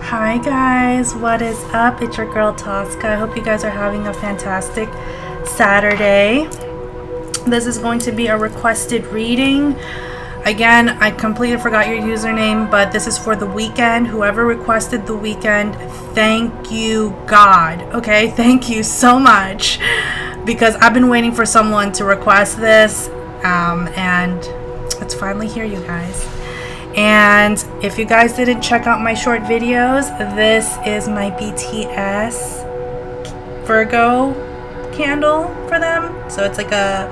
Hi guys, what is up? It's your girl Tosca. I hope you guys are having a fantastic Saturday. This is going to be a requested reading. Again, I completely forgot your username, but this is for the Weeknd. Whoever requested the Weeknd, thank you God. Okay, thank you so much, because I've been waiting for someone to request this, and it's finally here, you guys. And if you guys didn't check out my short videos, this is my BTS Virgo candle for them. So it's like a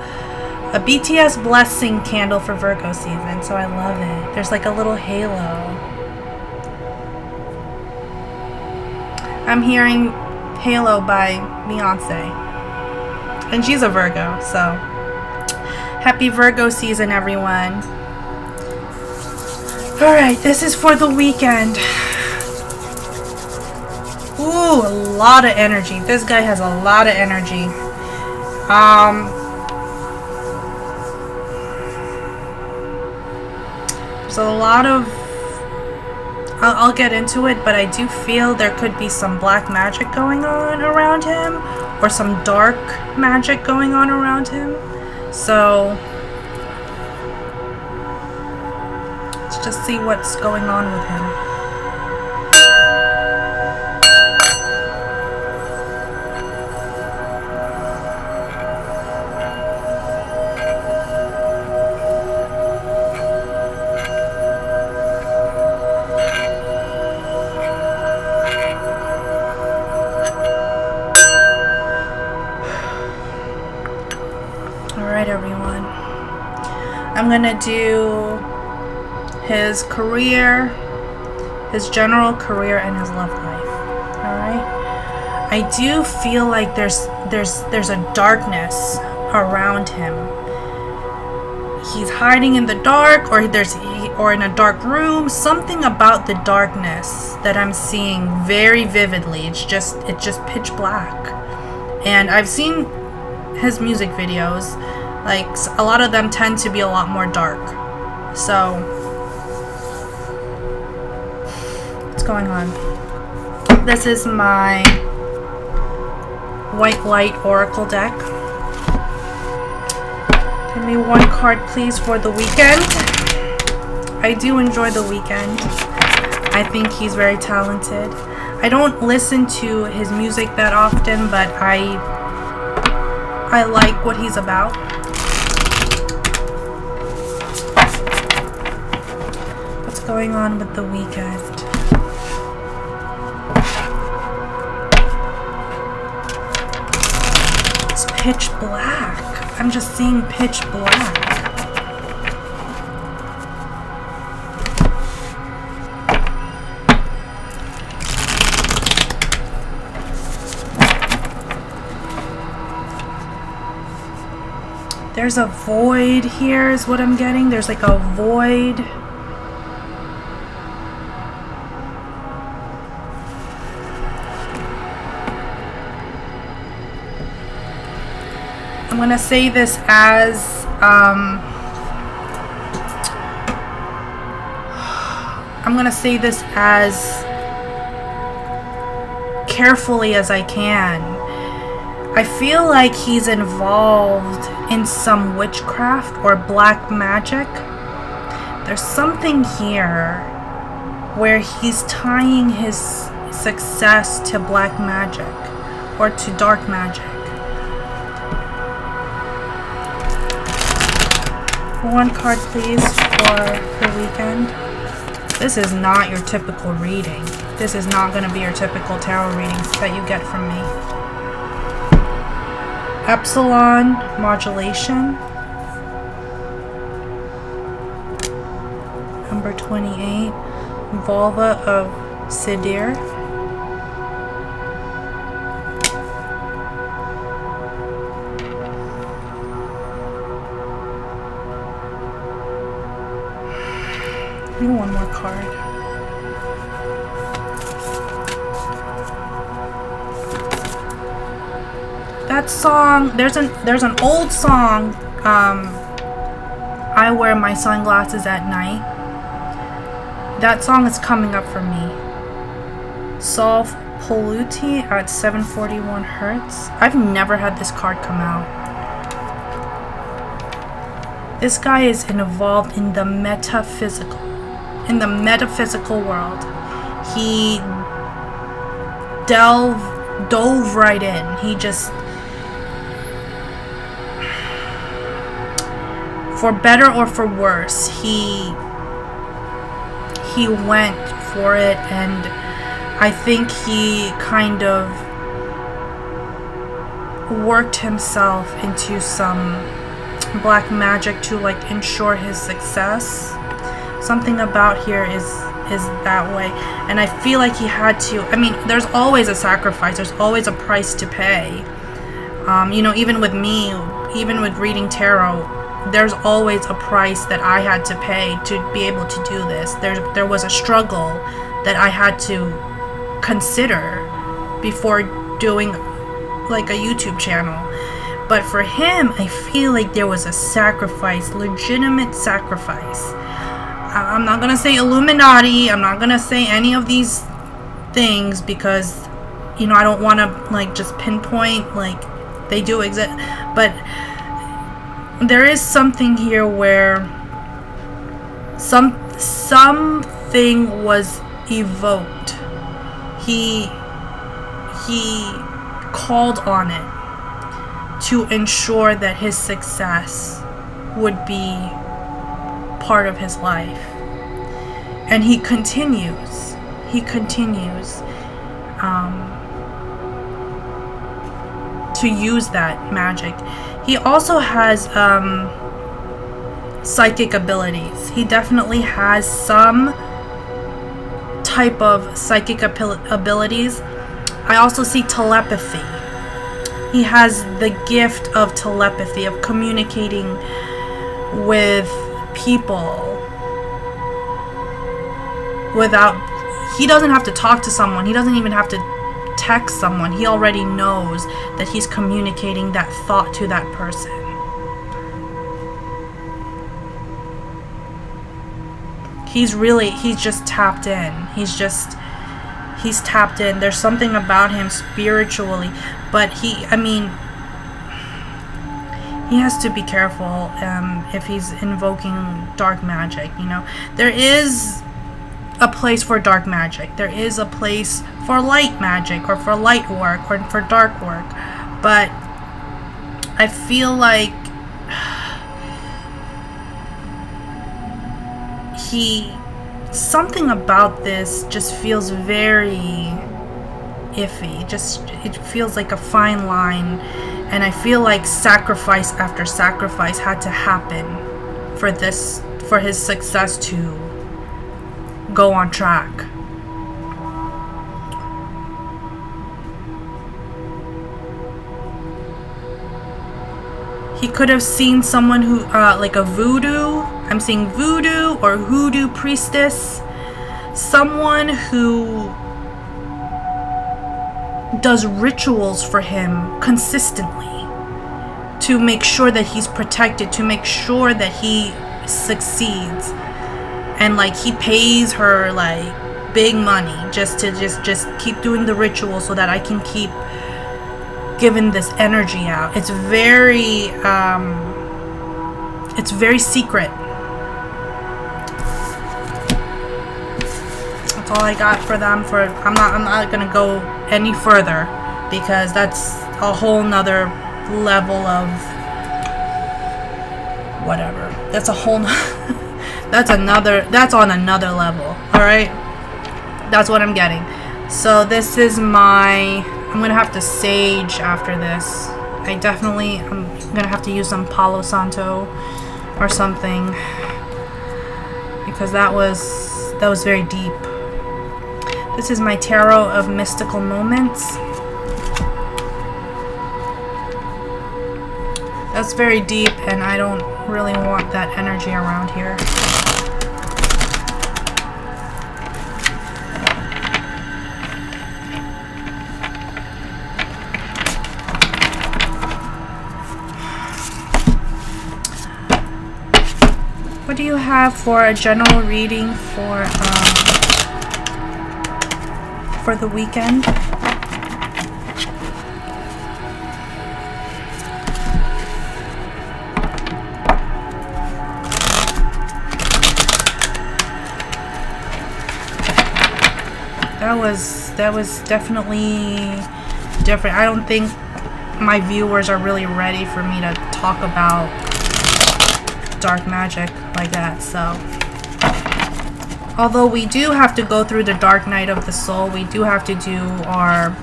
BTS blessing candle for Virgo season. So I love it. There's like a little halo. I'm hearing Halo by Beyonce. And she's a Virgo, so happy Virgo season, everyone. Alright, this is for the Weeknd. Ooh, a lot of energy. This guy has a lot of energy. There's a lot of... I'll get into it, but I do feel there could be some black magic going on around him, or some dark magic going on around him. So... just see what's going on with him. All right, everyone. I'm gonna do his career, his general career, and his love life. Alright? I do feel like there's a darkness around him. He's hiding in the dark, or or in a dark room. Something about the darkness that I'm seeing very vividly. It's just pitch black. And I've seen his music videos. Like, a lot of them tend to be a lot more dark. So going on. This is my white light oracle deck. Give me one card please for the Weeknd. I do enjoy the Weeknd. I think he's very talented. I don't listen to his music that often, but I like what he's about. What's going on with the Weeknd? Pitch black. I'm just seeing pitch black. There's a void here is what I'm getting. There's like a void. I'm gonna say this as carefully as I can. I feel like he's involved in some witchcraft or black magic. There's something here where he's tying his success to black magic or to dark magic. One card please for the Weeknd. This is not your typical reading. This is not going to be your typical tarot readings that you get from me. Epsilon modulation. Number 28. Vulva of Sidir. One more card. That song, there's an old song, I Wear My Sunglasses at Night. That song is coming up for me. Solve Polluti at 741 hertz. I've never had this card come out. This guy is involved in the metaphysical. In the metaphysical world. He dove right in. He just, for better or for worse, he went for it, and I think he kind of worked himself into some black magic to like ensure his success. Something about here is that way, and I feel like he had to. I mean, there's always a sacrifice, there's always a price to pay. You know, even with me, even with reading tarot, there's always a price that I had to pay to be able to do this. There was a struggle that I had to consider before doing like a YouTube channel. But for him, I feel like there was a sacrifice, legitimate sacrifice. I'm not gonna say Illuminati, I'm not gonna say any of these things because, you know, I don't want to like just pinpoint like they do exist, but there is something here where something was evoked. He called on it to ensure that his success would be part of his life. And he continues to use that magic. He also has psychic abilities. He definitely has some type of psychic abilities. I also see telepathy. He has the gift of telepathy, of communicating with people without, he doesn't have to talk to someone, he doesn't even have to text someone, he already knows that he's communicating that thought to that person. He's just tapped in. He's tapped in. There's something about him spiritually, but he has to be careful if he's invoking dark magic, you know. There is a place for dark magic. There is a place for light magic, or for light work, or for dark work. But I feel like something about this just feels very iffy. It feels like a fine line, and I feel like sacrifice after sacrifice had to happen for his success to go on track. He could have seen someone who like a voodoo. I'm seeing voodoo or hoodoo priestess. Someone who does rituals for him consistently to make sure that he's protected, to make sure that he succeeds. And like he pays her like big money just to just keep doing the ritual so that I can keep giving this energy out. It's very secret. That's all I got for them. I'm not gonna go any further because that's a whole nother level of whatever. That's a whole that's on another level. All right, that's what I'm getting. So this is I'm gonna have to sage after this. I'm gonna have to use some Palo Santo or something because that was very deep. This is my tarot of mystical moments. That's very deep, and I don't really want that energy around here. What do you have for a general reading for for the weekend. That was definitely different. I don't think my viewers are really ready for me to talk about dark magic like that. So although we do have to go through the dark night of the soul, we do have to do our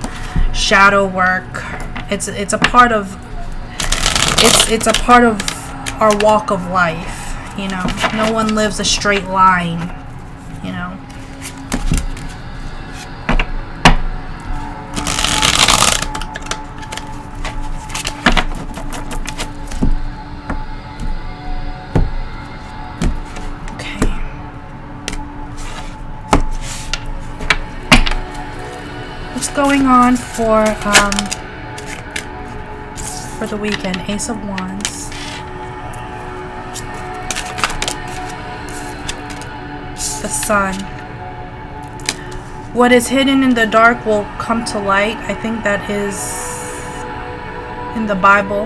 shadow work. It's a part of our walk of life, you know. No one lives a straight line, you know. Going on for the weekend? Ace of Wands, the Sun. What is hidden in the dark will come to light. I think that is in the Bible.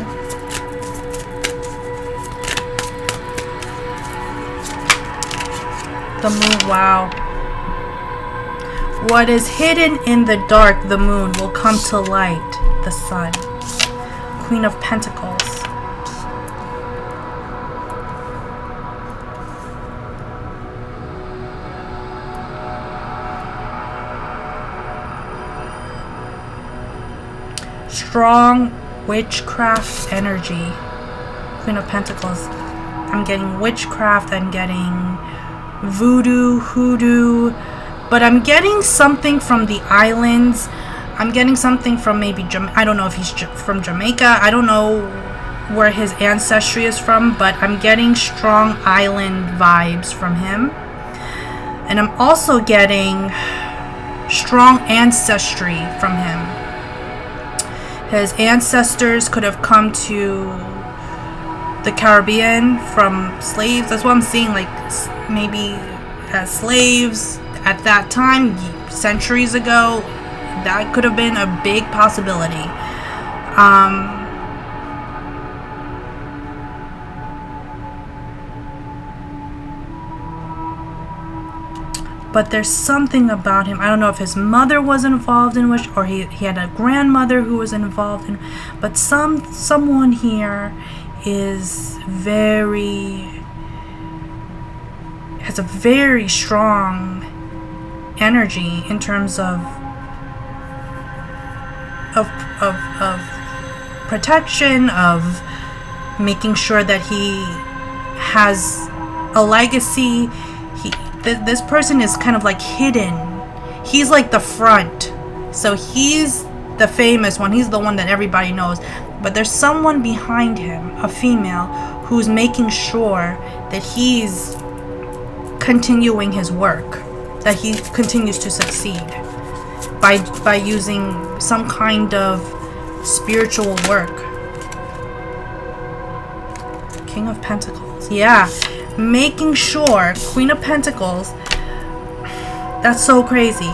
The Moon. Wow. What is hidden in the dark, the Moon, will come to light, the Sun. Queen of Pentacles. Strong witchcraft energy. Queen of Pentacles. I'm getting witchcraft, I'm getting voodoo, hoodoo. But I'm getting something from the islands. I'm getting something from maybe I don't know if he's from Jamaica. I don't know where his ancestry is from, but I'm getting strong island vibes from him. And I'm also getting strong ancestry from him. His ancestors could have come to the Caribbean from slaves. That's what I'm seeing, like maybe as slaves. At that time, centuries ago, that could have been a big possibility. But there's something about him. I don't know if his mother was involved in witch, or he had a grandmother who was involved in. But someone here is has a very strong energy in terms of protection, of making sure that he has a legacy. This person is kind of like hidden. He's like the front, so he's the famous one. He's the one that everybody knows, but there's someone behind him, a female, who's making sure that he's continuing his work, that he continues to succeed by using some kind of spiritual work. King of Pentacles. Yeah. Making sure. Queen of Pentacles. That's so crazy.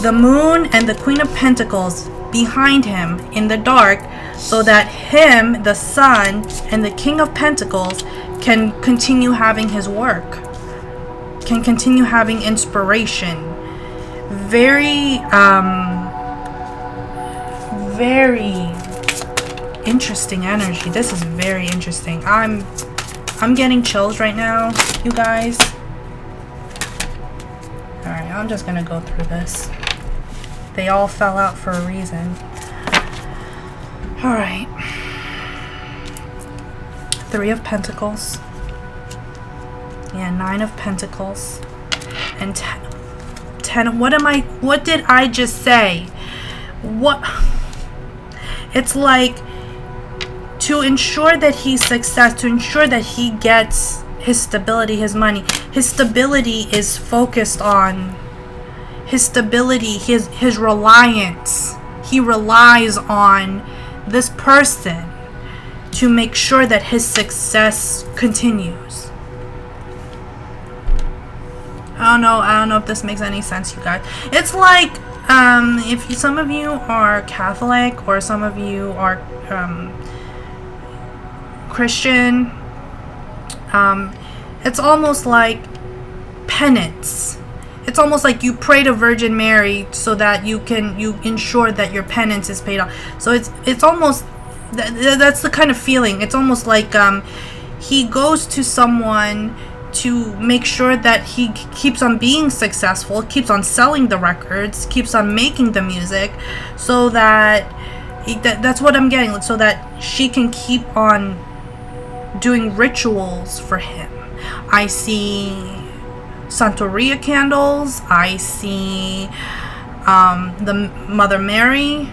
The Moon and the Queen of Pentacles behind him in the dark, so that him, the Sun, and the King of Pentacles can continue having his work. Can continue having inspiration. Very interesting energy. This is very interesting. I'm getting chills right now, you guys. Alright, I'm just gonna go through this. They all fell out for a reason. Alright. Three of Pentacles. Yeah, Nine of Pentacles. And ten. What did I just say? What? It's like, to ensure that he's success, to ensure that he gets his stability, his money. His stability is focused on his stability, his reliance. He relies on this person to make sure that his success continues. I don't know if this makes any sense, you guys. It's like if some of you are Catholic or some of you are Christian, it's almost like penance. It's almost like you pray to Virgin Mary so that you ensure that your penance is paid off. So it's almost that's the kind of feeling. It's almost like he goes to someone to make sure that he keeps on being successful, keeps on selling the records, keeps on making the music, so that that's what I'm getting, so that she can keep on doing rituals for him. I see Santeria candles. I see the Mother Mary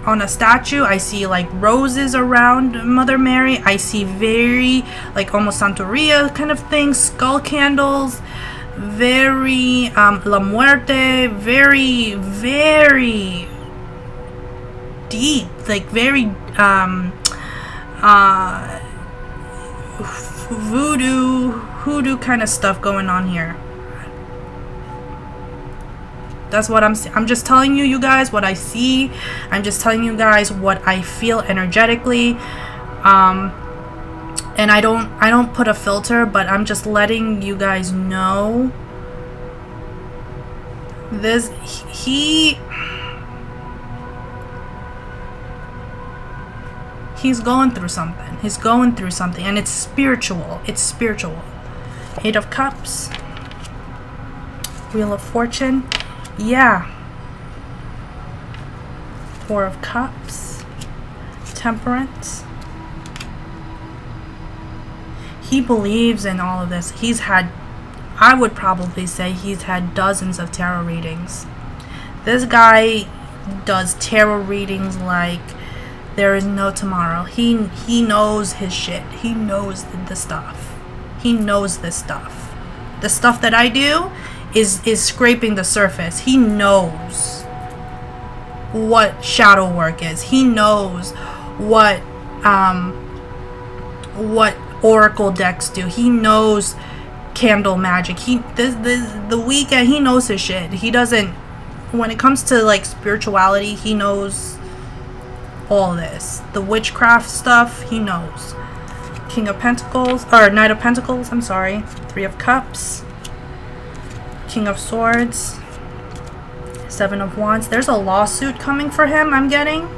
on a statue. I see like roses around Mother Mary. I see very like almost Santeria kind of things, skull candles, very La Muerte, very, very deep, like very hoodoo kind of stuff going on here. That's what I'm just telling you guys what I see. I'm just telling you guys what I feel energetically. And I don't put a filter, but I'm just letting you guys know this. He's going through something. He's going through something, and it's spiritual. It's spiritual. 8 of Cups. Wheel of Fortune. Yeah. 4 of Cups. Temperance. He believes in all of this. He's had, I would probably say he's had dozens of tarot readings. This guy does tarot readings like there is no tomorrow. He knows his shit. He knows the stuff. He knows this stuff. The stuff that I do is scraping the surface. He knows what shadow work is. He knows what oracle decks do. He knows candle magic. The Weeknd, he knows his shit. He doesn't, when it comes to like spirituality, he knows all this. The witchcraft stuff, he knows. King of Pentacles, or Knight of Pentacles, I'm sorry. 3 of Cups. King of Swords. 7 of Wands. There's a lawsuit coming for him, I'm getting.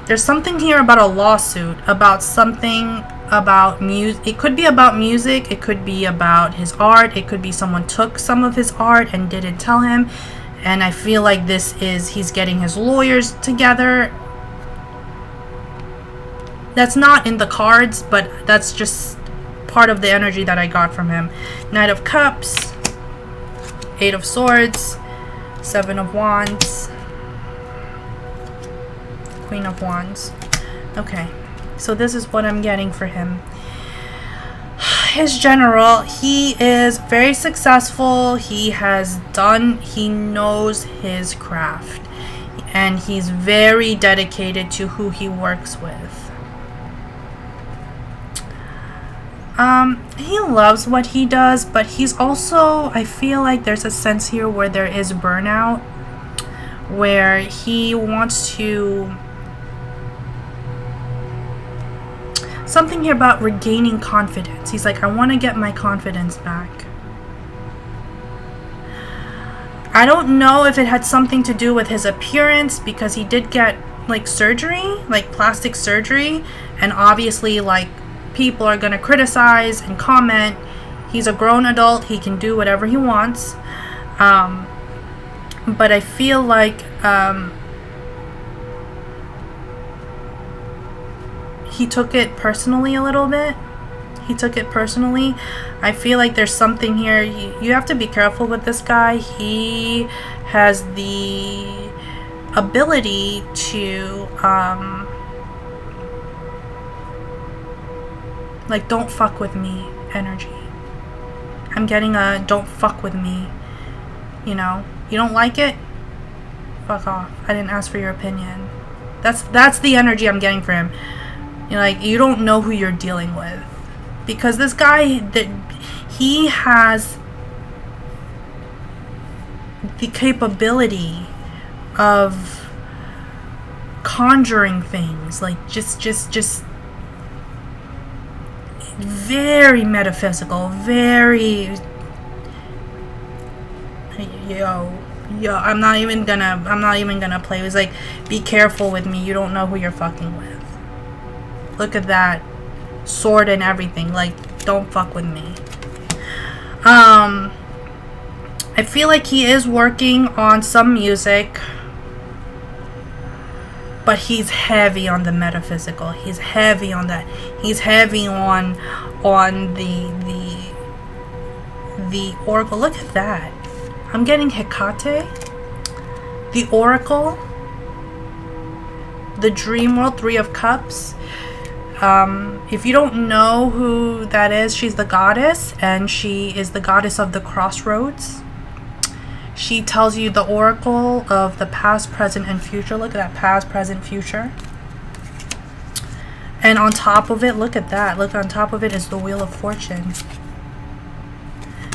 There's something here about a lawsuit, about something about music. It could be about music, it could be about his art, it could be someone took some of his art and didn't tell him. And I feel like he's getting his lawyers together. That's not in the cards, but that's just part of the energy that I got from him. Knight of Cups, 8 of Swords, 7 of Wands, Queen of Wands. Okay, so this is what I'm getting for him. His general, he is very successful. He knows his craft, and he's very dedicated to who he works with. He loves what he does, but he's also, I feel like there's a sense here where there is burnout, where he wants to, something here about regaining confidence. He's like, I want to get my confidence back. I don't know if it had something to do with his appearance, because he did get like surgery, like plastic surgery, and obviously like people are going to criticize and comment. He's a grown adult. He can do whatever he wants. But I feel like he took it personally a little bit. He took it personally. I feel like there's something here. You have to be careful with this guy. He has the ability to like, don't fuck with me energy. I'm getting a don't fuck with me. You know, you don't like it? Fuck off. I didn't ask for your opinion. That's the energy I'm getting from him. You're like, you don't know who you're dealing with. because this guy, that he has the capability of conjuring things, like just very metaphysical, very yo, I'm not even gonna play. It was like, be careful with me, you don't know who you're fucking with. Look at that sword and everything. Like, don't fuck with me. I feel like he is working on some music, but he's heavy on the metaphysical. He's heavy on that. He's heavy on the oracle. Look at that. I'm getting Hecate, the oracle, the dream world, 3 of cups. If you don't know who that is, she's the goddess, and she is the goddess of the crossroads. She tells you the oracle of the past, present, and future. Look at that, past, present, future. And on top of it, look at that. Look, on top of it is the Wheel of Fortune.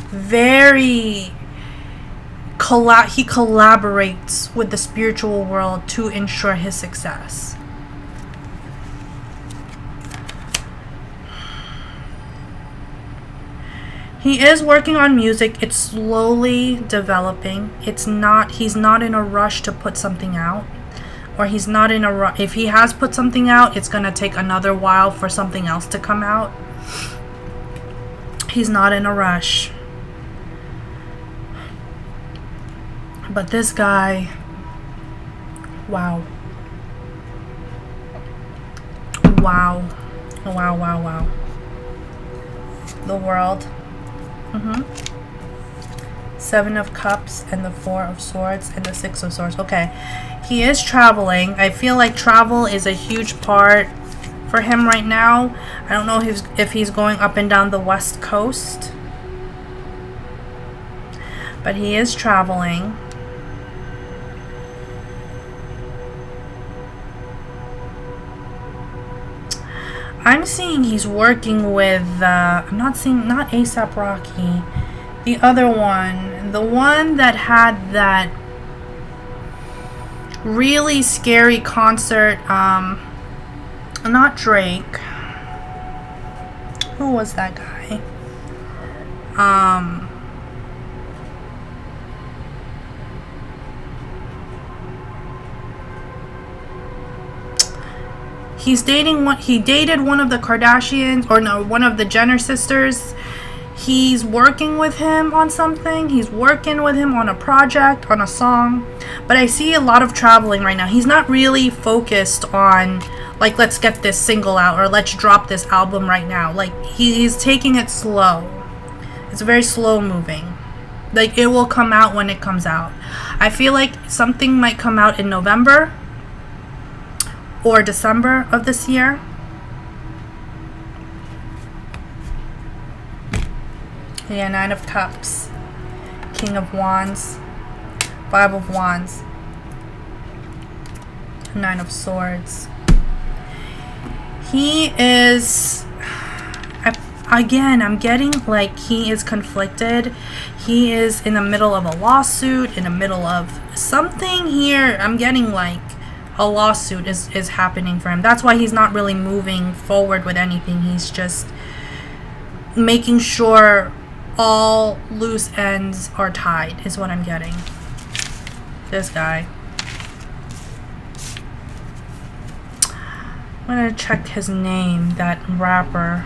Very... he collaborates with the spiritual world to ensure his success. He is working on music. It's slowly developing. He's not in a rush to put something out. Or he's not in a rush. If he has put something out, it's going to take another while for something else to come out. He's not in a rush. But this guy, wow. Wow. Wow, wow, wow. The World. 7 of Cups and the 4 of Swords and the 6 of Swords. Okay. He is traveling. I feel like travel is a huge part for him right now. I don't know if he's going up and down the West Coast. But he is traveling. I'm seeing he's working with, I'm not seeing, not A$AP Rocky, the other one, the one that had that really scary concert, not Drake, who was that guy, he dated one of the Kardashians, or no, one of the Jenner sisters. He's working with him on something. He's working with him on a project, on a song. But I see a lot of traveling right now. He's not really focused on, like, let's get this single out or let's drop this album right now. Like, he's taking it slow. It's very slow moving. Like, it will come out when it comes out. I feel like something might come out in November or December of this year. Yeah, 9 of Cups, King of Wands, 5 of Wands, 9 of Swords. He is, again, I'm getting like he is conflicted. He is in the middle of a lawsuit, in the middle of something here. I'm getting like a lawsuit is happening for him. That's why he's not really moving forward with anything. He's just making sure all loose ends are tied, is what I'm getting. This guy. I'm gonna check his name, that rapper.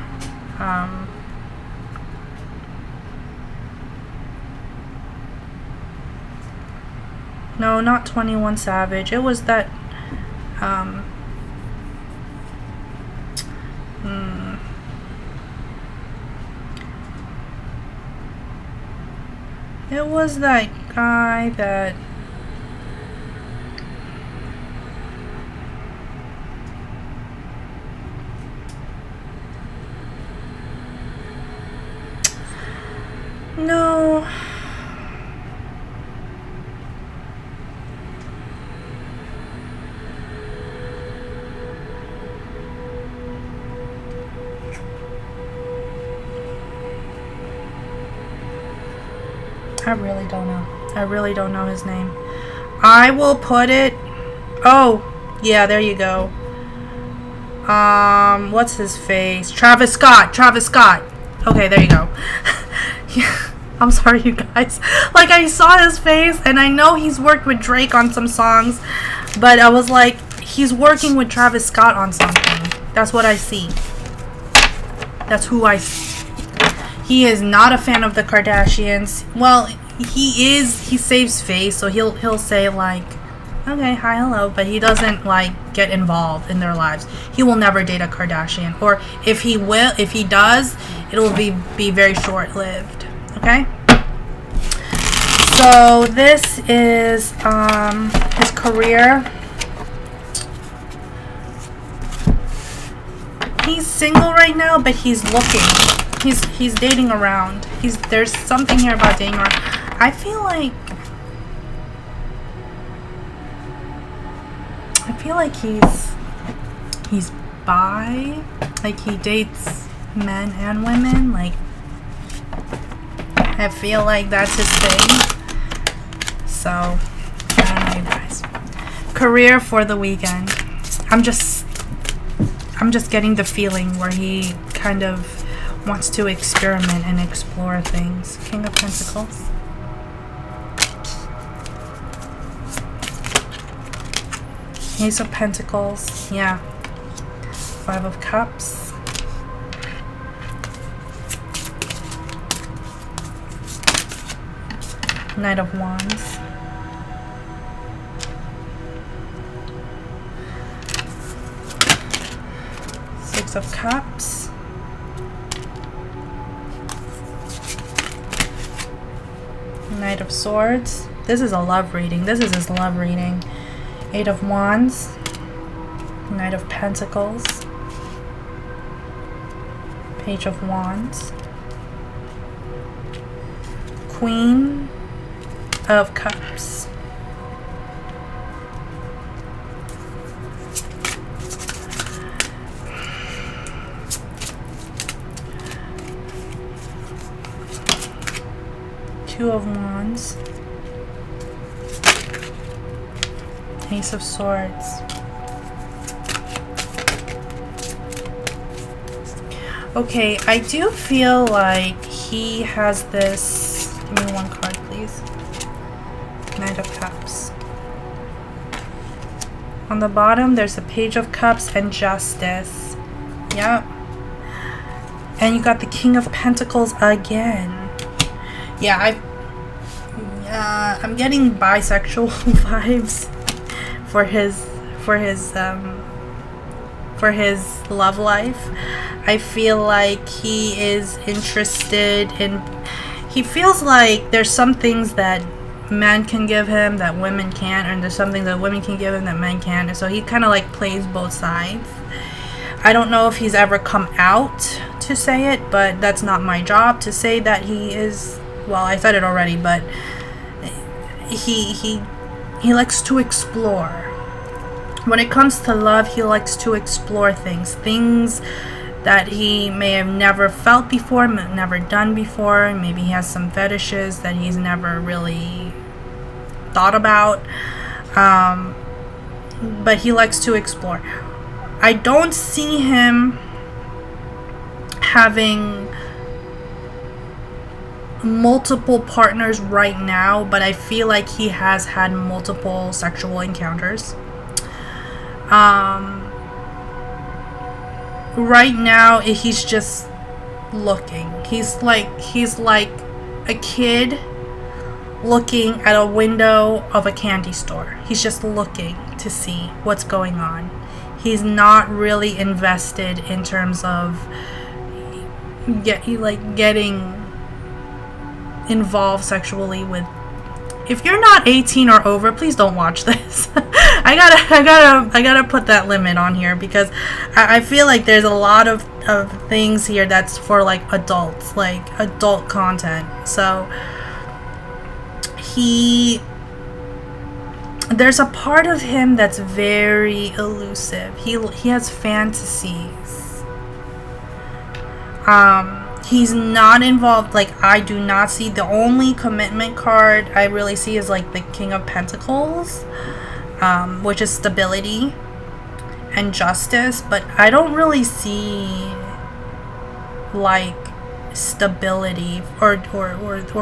No, not 21 Savage. It was that it was that guy that no. I really don't know. I really don't know his name. I will put it. Oh, yeah, there you go. What's his face? Travis Scott. Travis Scott. Okay, there you go. Yeah, I'm sorry, you guys. Like, I saw his face, and I know he's worked with Drake on some songs, but I was like, he's working with Travis Scott on something. That's what I see. That's who I see. He is not a fan of the Kardashians. Well, he is. He saves face, so he'll say like, okay, hi, hello, but he doesn't like get involved in their lives. He will never date a Kardashian, or if he does, it will be very short-lived. Okay. So this is his career. He's single right now, but he's looking. He's dating around. There's something here about dating around. I feel like he's bi. Like, he dates men and women. Like, I feel like that's his thing. So, I don't know, you guys. Career for the Weeknd. I'm just getting the feeling where he kind of wants to experiment and explore things. King of Pentacles. Ace of Pentacles. Yeah. Five of Cups. Knight of Wands. Six of Cups. Knight of Swords. This is a love reading. This is his love reading. Eight of Wands. Knight of Pentacles. Page of Wands. Queen of Cups. Two of Wands. Ace of Swords. Okay, I do feel like he has this. Give me one card, please. Knight of Cups. On the bottom, there's the Page of Cups and Justice. Yep. And you got the King of Pentacles again. Yeah, I'm getting bisexual vibes for his love life. I feel like he is interested in. He feels like there's some things that men can give him that women can't, and there's something that women can give him that men can't. And so he kind of like plays both sides. I don't know if he's ever come out to say it, but that's not my job to say that he is. Well, I said it already, but he likes to explore. When it comes to love, he likes to explore things that he may have never felt before, never done before. Maybe he has some fetishes that he's never really thought about. But he likes to explore. I don't see him having multiple partners right now, but I feel like he has had multiple sexual encounters. Right now he's just looking. He's like a kid looking at a window of a candy store. He's just looking to see what's going on. He's not really invested in terms of getting involved sexually with. If you're not 18 or over, please don't watch this. I gotta put that limit on here, because I feel like there's a lot of things here that's for like adults, like adult content. So there's a part of him that's very elusive. He has fantasies. He's not involved. Like, I do not see, the only commitment card I really see is like the King of Pentacles, which is stability and justice, but I don't really see like stability or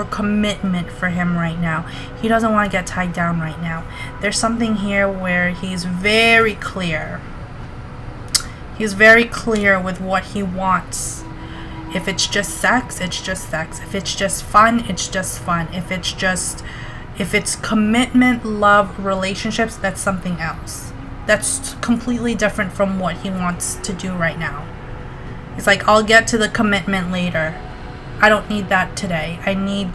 commitment for him right now. He doesn't want to get tied down right now. There's something here where he's very clear. He's very clear with what he wants. If it's just sex, it's just sex. If it's just fun, it's just fun. If it's commitment, love, relationships, that's something else. That's completely different from what he wants to do right now. It's like, I'll get to the commitment later. I don't need that today. I need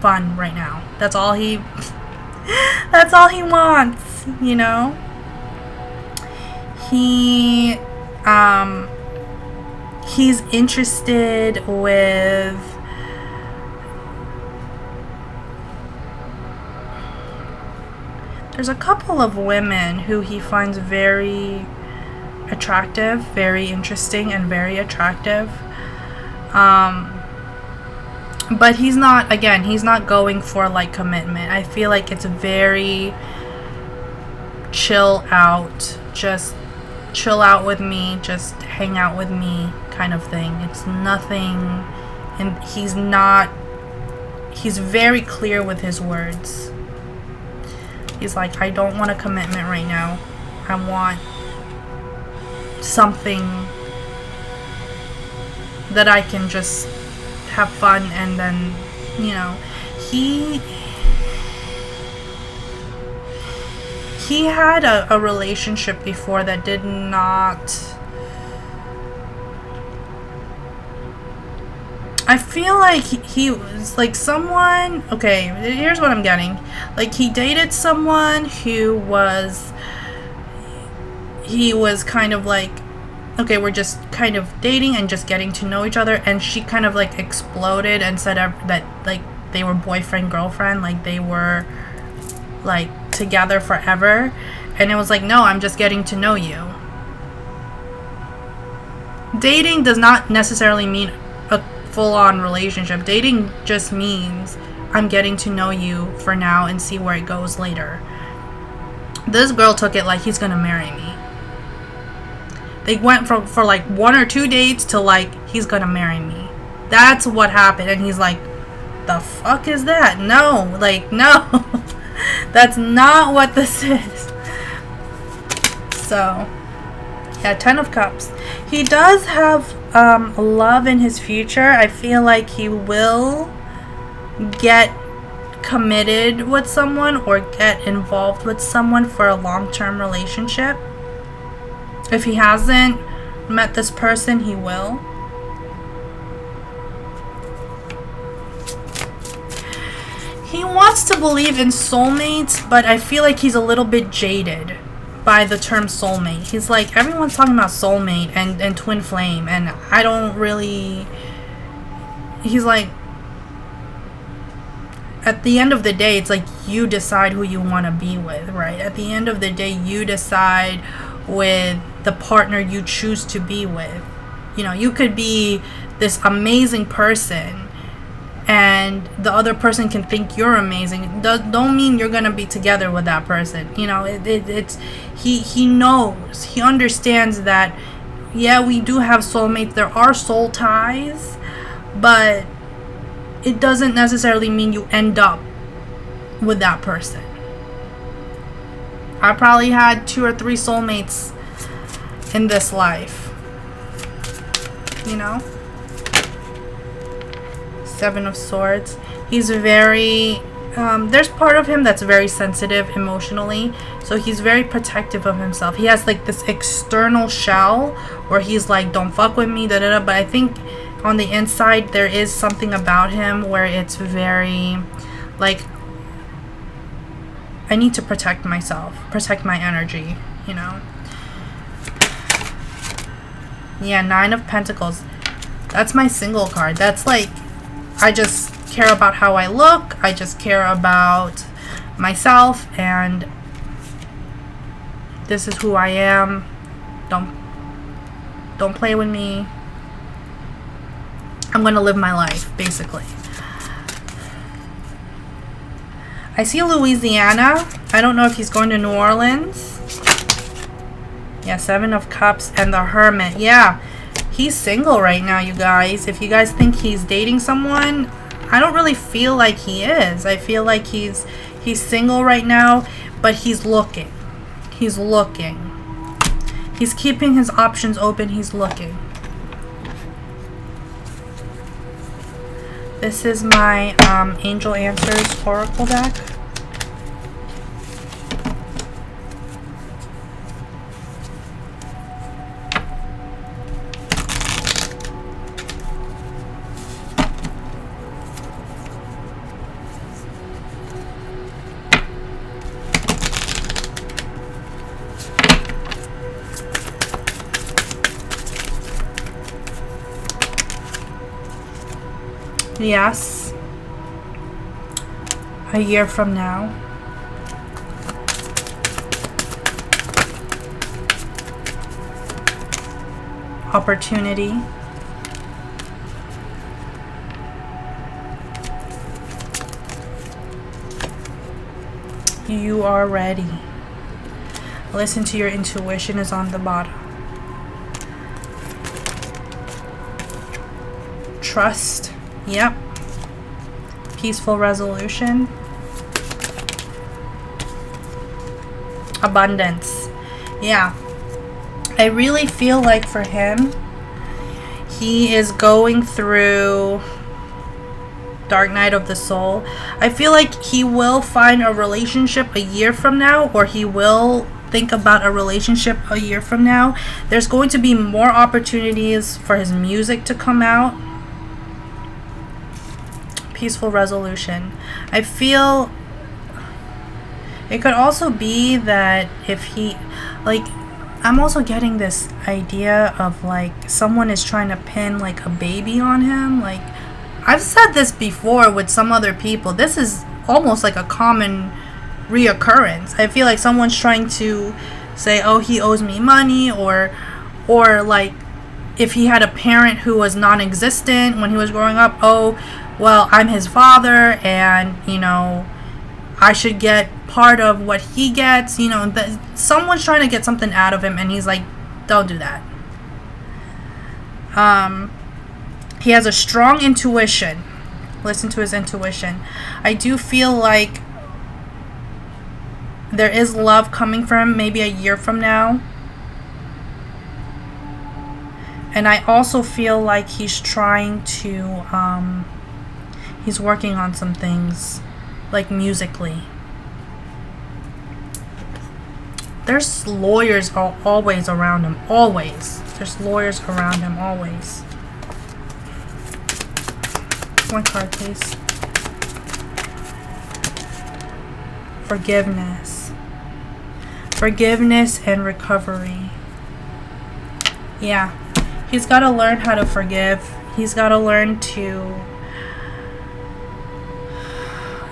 fun right now. That's all he wants, you know? He's interested with there's a couple of women who he finds very attractive, very interesting, and very attractive. But he's not going for like commitment. I feel like it's very chill out, just chill out with me, just hang out with me kind of thing. It's nothing, and he's very clear with his words. He's like, I don't want a commitment right now. I want something that I can just have fun, and then, you know, he had a relationship before that did not, I feel like he was like someone, okay, here's what I'm getting. Like, he dated someone who was, he was kind of like, okay, we're just kind of dating and just getting to know each other, and she kind of like exploded and said that like they were boyfriend girlfriend, like they were like together forever, and it was like, no, I'm just getting to know you. Dating does not necessarily mean a full-on relationship. Dating just means I'm getting to know you for now and see where it goes later. This girl took it like he's gonna marry me. They went for like 1 or 2 dates to like, he's gonna marry me. That's what happened. And he's like, the fuck is that? No, like, no. That's not what this is. So, yeah, 10 of Cups. He does have love in his future. I feel like he will get committed with someone or get involved with someone for a long-term relationship. If he hasn't met this person, he will. He wants to believe in soulmates, but I feel like he's a little bit jaded by the term soulmate. He's like, everyone's talking about soulmate and twin flame, and I don't really... He's like, at the end of the day, it's like, you decide who you want to be with, right? At the end of the day, you decide with the partner you choose to be with. You know, you could be this amazing person and the other person can think you're amazing. Don't mean you're gonna be together with that person. You know, it's he knows, he understands that, yeah, we do have soulmates, there are soul ties, but it doesn't necessarily mean you end up with that person. I probably had 2 or 3 soulmates in this life, you know. 7 of Swords. He's very there's part of him that's very sensitive emotionally, so he's very protective of himself. He has like this external shell where he's like, don't fuck with me, da da da, but I think on the inside there is something about him where it's very like, I need to protect myself, protect my energy, you know. Yeah, 9 of Pentacles. That's my single card. That's like, I just care about how I look. I just care about myself, and this is who I am. Don't play with me. I'm going to live my life, basically. I see Louisiana. I don't know if he's going to New Orleans. Yeah, 7 of Cups and the Hermit. Yeah, he's single right now, you guys. If you guys think he's dating someone, I don't really feel like he is. I feel like he's single right now, but he's looking. He's looking. He's keeping his options open. He's looking. This is my Angel Answers Oracle deck. Yes. A year from now. Opportunity. You are ready. Listen to your intuition is on the bottom. Trust. Yep. Peaceful resolution. Abundance. Yeah. I really feel like for him, he is going through Dark Night of the Soul. I feel like he will find a relationship a year from now, or he will think about a relationship a year from now. There's going to be more opportunities for his music to come out. Peaceful resolution. I feel it could also be that if he, like, I'm also getting this idea of like someone is trying to pin like a baby on him. Like, I've said this before with some other people. This is almost like a common reoccurrence. I feel like someone's trying to say, oh, he owes me money, or like if he had a parent who was non-existent when he was growing up, oh, well, I'm his father, and, you know, I should get part of what he gets. You know, someone's trying to get something out of him, and he's like, don't do that. He has a strong intuition. Listen to his intuition. I do feel like there is love coming from him maybe a year from now. And I also feel like he's trying to, he's working on some things, like musically. There's lawyers always around him, always. There's lawyers around him, always. One card, please. Forgiveness. Forgiveness and recovery. Yeah. He's got to learn how to forgive. He's got to learn to...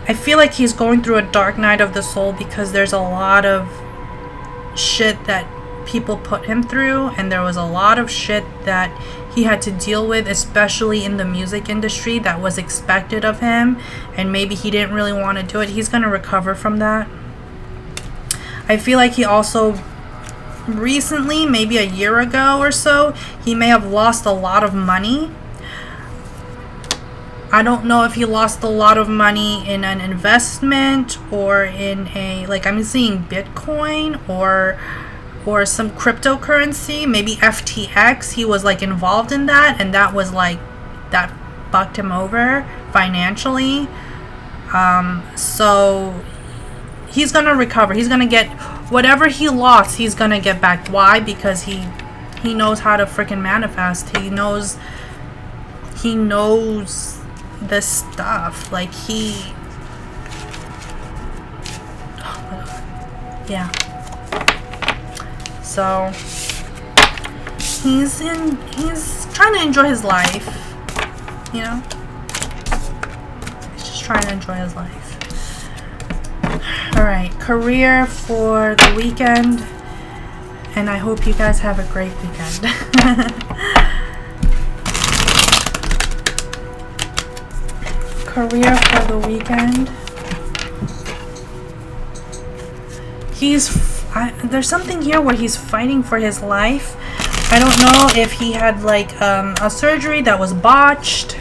I feel like he's going through a dark night of the soul because there's a lot of shit that people put him through, and there was a lot of shit that he had to deal with, especially in the music industry, that was expected of him, and maybe he didn't really want to do it. He's going to recover from that. I feel like he also recently, maybe a year ago or so, he may have lost a lot of money. I don't know if he lost a lot of money in an investment or in a, like, I'm seeing Bitcoin or some cryptocurrency, maybe FTX. He was like involved in that, and that was like, that fucked him over financially. So he's gonna recover. He's gonna get whatever he lost. He's gonna get back. Why? Because he knows how to freaking manifest. He knows this stuff. Like oh my god, yeah. So he's trying to enjoy his life, you know. He's just trying to enjoy his life. All right, career for the weekend, and I hope you guys have a great weekend. Career for the Weeknd. There's something here where he's fighting for his life. I don't know if he had like a surgery that was botched.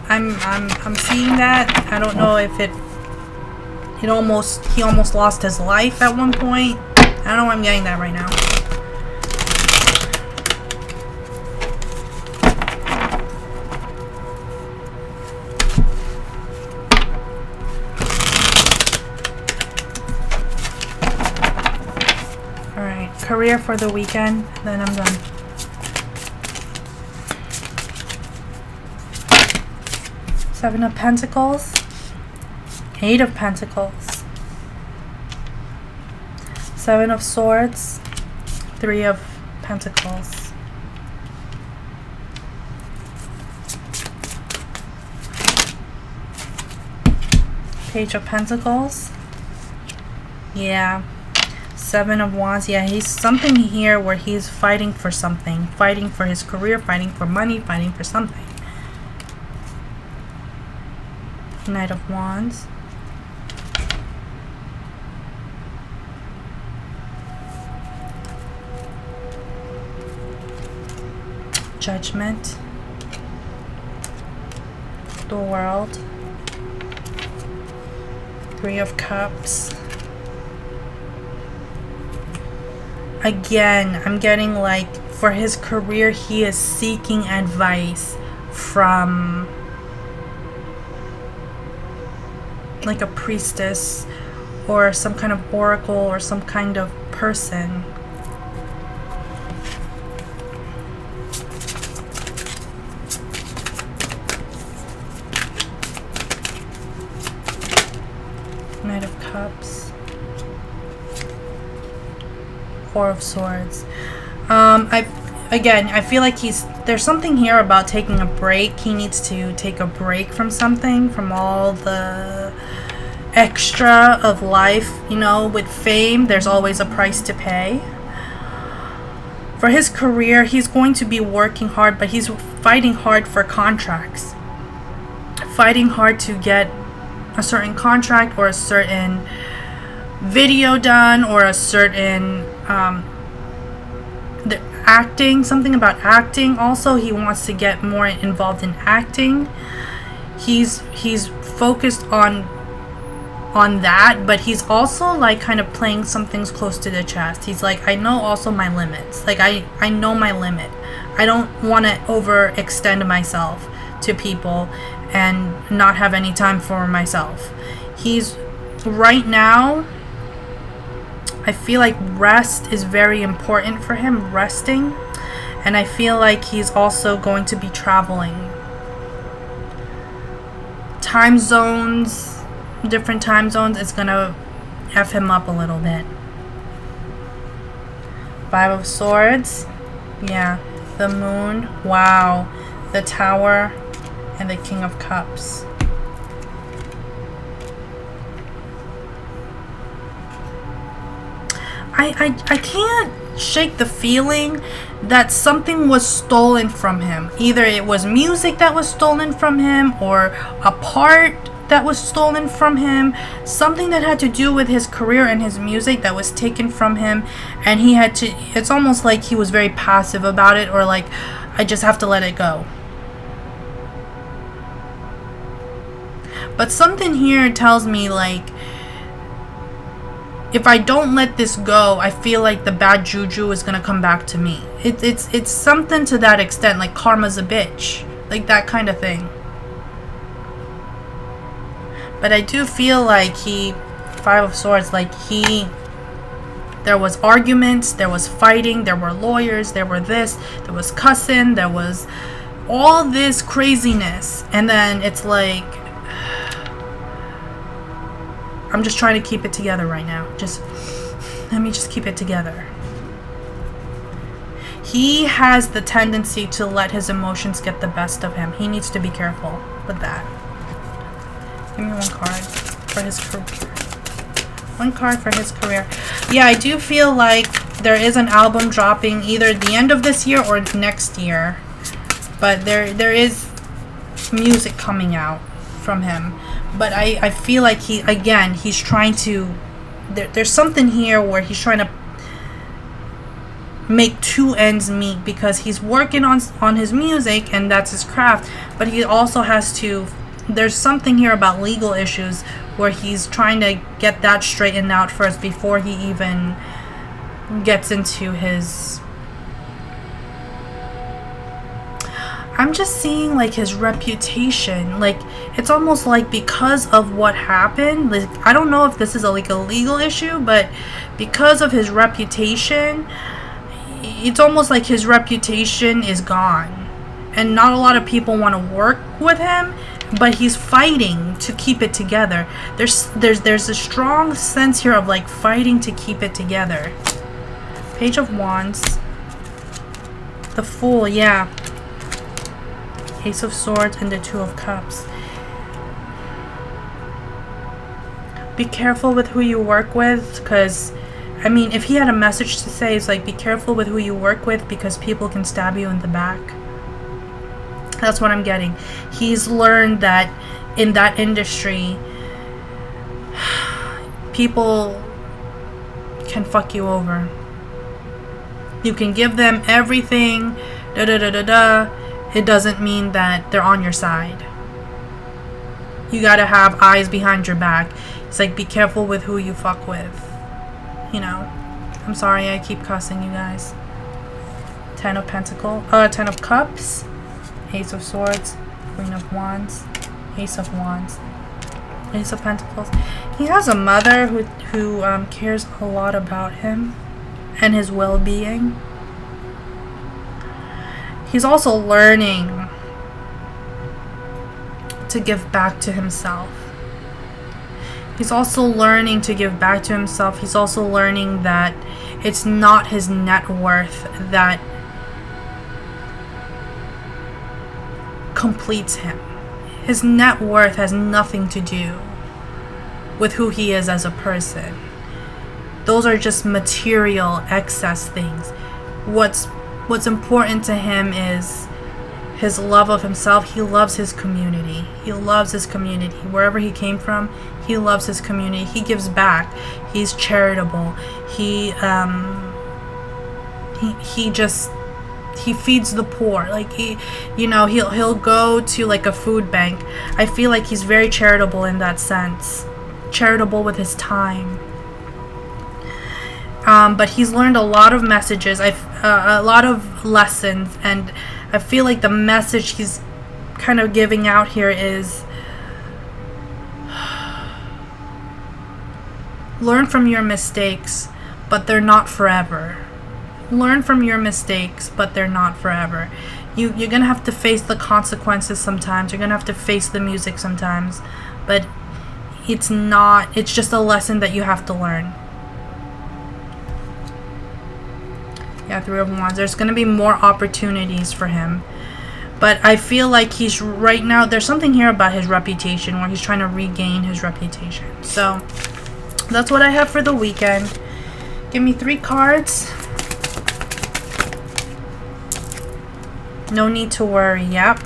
I'm seeing that. I don't know if he almost lost his life at one point. I don't know why I'm getting that right now. Alright, career for the Weeknd, then I'm done. Seven of Pentacles, Eight of Pentacles, Seven of Swords, Three of Pentacles. Page of Pentacles. Yeah. Seven of Wands. Yeah, he's something here where he's fighting for something. Fighting for his career, fighting for money, fighting for something. Knight of Wands. Judgment. The World. Three of Cups. Again, I'm getting like for his career, he is seeking advice from like a priestess or some kind of oracle or some kind of person. Knight of Cups. Four of Swords. I feel like there's something here about taking a break. He needs to take a break from something, from all the extra of life. You know, with fame, there's always a price to pay. For his career, he's going to be working hard, but he's fighting hard for contracts. Fighting hard to get a certain contract or a certain video done or a certain the acting, something about acting. Also, he wants to get more involved in acting. He's focused on that, but he's also like kind of playing some things close to the chest. He's like, I know also my limits. Like I know my limit. I don't want to overextend myself to people and not have any time for myself. He's right now, I feel like rest is very important for him, resting. And I feel like he's also going to be traveling. Time zones, different time zones, is going to F him up a little bit. Five of Swords. Yeah. The Moon. Wow. The Tower. And the King of Cups. I can't shake the feeling that something was stolen from him. Either it was music that was stolen from him, or a part that was stolen from him. Something that had to do with his career and his music that was taken from him. And he had to, it's almost like he was very passive about it, or like, I just have to let it go. But something here tells me like, if I don't let this go, I feel like the bad juju is gonna come back to me. It's something to that extent, like karma's a bitch, like that kind of thing. But I do feel like Five of Swords, like there was arguments, there was fighting, there were lawyers, there were this, there was cussing, there was all this craziness, and then it's like, I'm just trying to keep it together right now. Let me just keep it together. He has the tendency to let his emotions get the best of him. He needs to be careful with that. Give me one card for his career. One card for his career. Yeah, I do feel like there is an album dropping either the end of this year or next year. But there is music coming out from him. But I feel like he's trying to, there's something here where he's trying to make two ends meet, because he's working on his music and that's his craft, but he also has to, there's something here about legal issues where he's trying to get that straightened out first before he even gets into his, I'm just seeing like his reputation. Like, it's almost like because of what happened, like, I don't know if this is a legal issue, but because of his reputation, it's almost like his reputation is gone, and not a lot of people want to work with him, but he's fighting to keep it together. There's a strong sense here of like fighting to keep it together. Page of Wands, the Fool, yeah, Ace of Swords, and the Two of Cups. Be careful with who you work with, because I mean, if he had a message to say, it's like, be careful with who you work with, because people can stab you in the back. That's what I'm getting. He's learned that in that industry, people can fuck you over. You can give them everything, it doesn't mean that they're on your side. You gotta have eyes behind your back. It's like, be careful with who you fuck with. You know, I'm sorry I keep cussing you guys. 10 of Pentacles, 10 of Cups, Ace of Swords, Queen of Wands, Ace of Wands, Ace of Pentacles. He has a mother who cares a lot about him and his well-being. He's also learning to give back to himself. He's also learning to give back to himself. He's also learning that it's not his net worth that completes him. His net worth has nothing to do with who he is as a person. Those are just material excess things. What's important to him is his love of himself. He loves his community. He loves his community. Wherever he came from, he loves his community. He gives back. He's charitable. He feeds the poor. Like, he'll go to like a food bank. I feel like he's very charitable in that sense. Charitable with his time. But he's learned a lot of messages, a lot of lessons, and I feel like the message he's kind of giving out here is, learn from your mistakes, but they're not forever. Learn from your mistakes, but they're not forever. You're gonna have to face the consequences sometimes. You're gonna have to face the music sometimes, but it's just a lesson that you have to learn. Yeah, Three of Wands. There's going to be more opportunities for him. But I feel like he's right now, there's something here about his reputation where he's trying to regain his reputation. So that's what I have for the weekend. Give me 3 cards. No need to worry. Yep.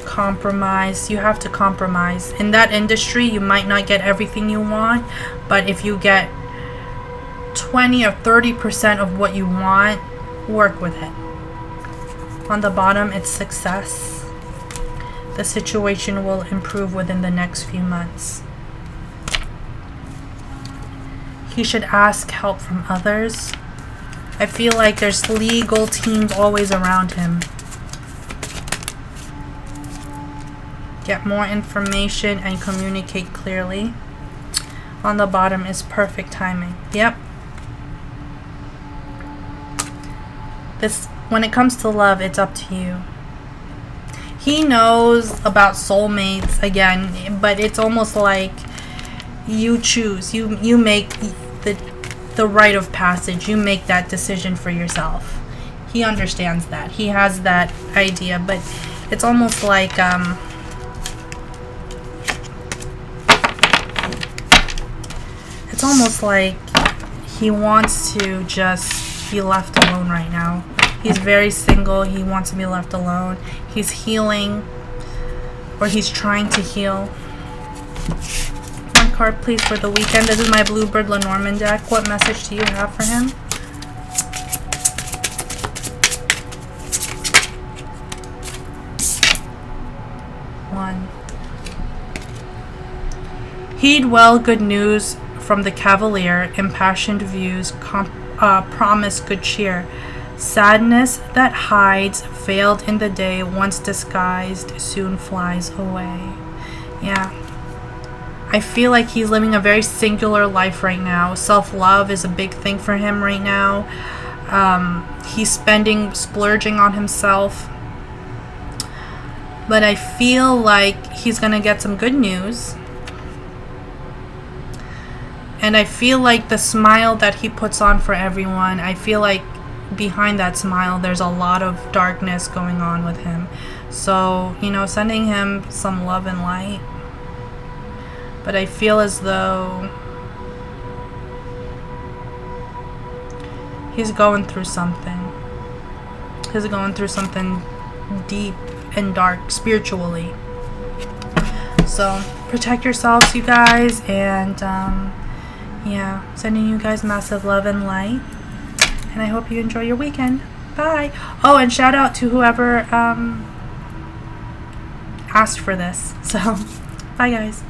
Compromise. You have to compromise. In that industry, you might not get everything you want, but if you get 20 or 30% of what you want, work with it. On the bottom, it's success. The situation will improve within the next few months. He should ask help from others. I feel like there's legal teams always around him. Get more information and communicate clearly. On the bottom is perfect timing. Yep. When it comes to love, it's up to you. He knows about soulmates again, but it's almost like you choose. You make the rite of passage. You make that decision for yourself. He understands that. He has that idea, but it's almost like it's almost like he wants to just be left alone right now. He's very single. He wants to be left alone. He's healing, or he's trying to heal. One card, please, for the Weeknd. This is my Bluebird Lenormand deck. What message do you have for him? One. Heed well good news from the cavalier. Impassioned views promise good cheer. Sadness that hides, veiled in the day, once disguised, soon flies away. Yeah. I feel like he's living a very singular life right now. Self-love is a big thing for him right now. He's splurging on himself. But I feel like he's going to get some good news. And I feel like the smile that he puts on for everyone, I feel like behind that smile there's a lot of darkness going on with him. So, you know, sending him some love and light. But I feel as though he's going through something. He's going through something deep and dark spiritually. So protect yourselves, you guys, and yeah, sending you guys massive love and light, and I hope you enjoy your weekend. Bye. Oh, and shout out to whoever asked for this. So bye, guys.